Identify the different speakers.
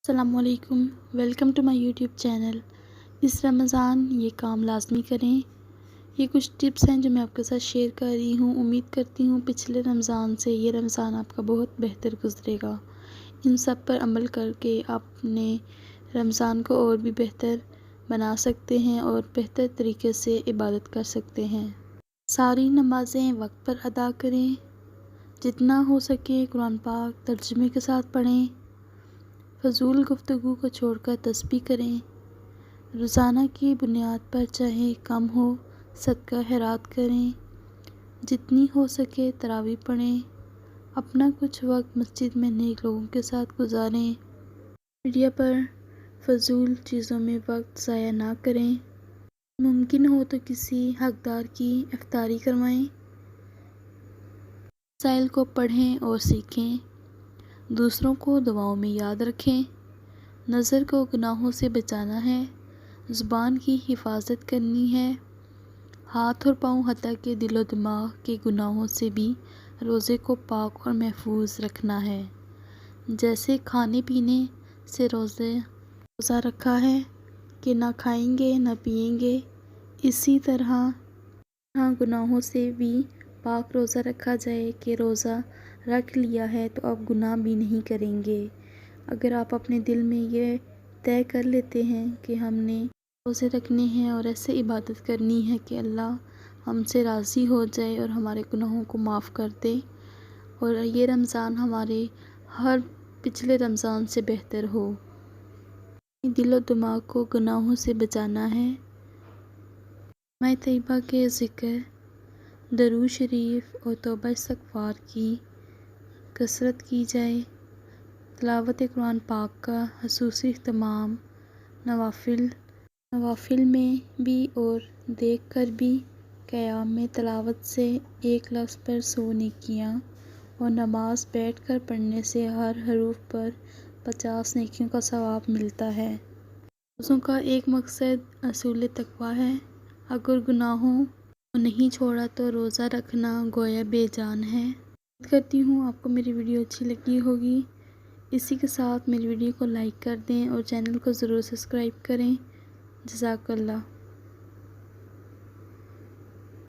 Speaker 1: السلام علیکم، welcome to my YouTube channel. اس رمضان یہ کام لازمی کریں۔ یہ کچھ ٹپس ہیں جو میں آپ کے ساتھ شیئر کر رہی ہوں۔ امید کرتی ہوں پچھلے رمضان سے یہ رمضان آپ کا بہت بہتر گزرے گا۔ ان سب پر عمل کر کے آپ اپنے رمضان کو اور بھی بہتر بنا سکتے ہیں اور بہتر طریقے سے عبادت کر سکتے ہیں۔ ساری نمازیں وقت پر ادا کریں۔ جتنا ہو سکے قرآن پاک ترجمے کے ساتھ پڑھیں۔ فضول گفتگو کو چھوڑ کر تسبیح کریں۔ روزانہ کی بنیاد پر چاہے کم ہو صدقہ خیرات کریں۔ جتنی ہو سکے تراویح پڑھیں۔ اپنا کچھ وقت مسجد میں نیک لوگوں کے ساتھ گزاریں۔ میڈیا پر فضول چیزوں میں وقت ضائع نہ کریں۔ ممکن ہو تو کسی حقدار کی افطاری کروائیں۔ مسائل کو پڑھیں اور سیکھیں۔ دوسروں کو دعاؤں میں یاد رکھیں۔ نظر کو گناہوں سے بچانا ہے۔ زبان کی حفاظت کرنی ہے۔ ہاتھ اور پاؤں حتیٰ کہ دل و دماغ کے گناہوں سے بھی روزے کو پاک اور محفوظ رکھنا ہے۔ جیسے کھانے پینے سے روزہ رکھا ہے کہ نہ کھائیں گے نہ پئیں گے، اسی طرح گناہوں سے بھی پاک روزہ رکھا جائے کہ روزہ رکھ لیا ہے تو اب گناہ بھی نہیں کریں گے۔ اگر آپ اپنے دل میں یہ طے کر لیتے ہیں کہ ہم نے روزے رکھنے ہیں اور ایسے عبادت کرنی ہے کہ اللہ ہم سے راضی ہو جائے اور ہمارے گناہوں کو معاف کر دے اور یہ رمضان ہمارے ہر پچھلے رمضان سے بہتر ہو۔ دل و دماغ کو گناہوں سے بچانا ہے۔ کلمہ طیبہ کے ذکر، درود شریف اور توبہ استغفار کی کثرت کی جائے۔ تلاوت قرآن پاک کا خصوصی اہتمام، نوافل میں بھی اور دیکھ کر بھی۔ قیام میں تلاوت سے 1 لفظ پر 100 نیکیاں اور نماز بیٹھ کر پڑھنے سے ہر حرف پر 50 نیکیوں کا ثواب ملتا ہے۔ روزوں کا ایک مقصد حصول تقویٰ ہے۔ اگر گناہوں کو نہیں چھوڑا تو روزہ رکھنا گویا بے جان ہے۔ امید کرتی ہوں آپ کو میری ویڈیو اچھی لگی ہوگی۔ اسی کے ساتھ میری ویڈیو کو لائک کر دیں اور چینل کو ضرور سبسکرائب کریں۔ جزاک اللہ۔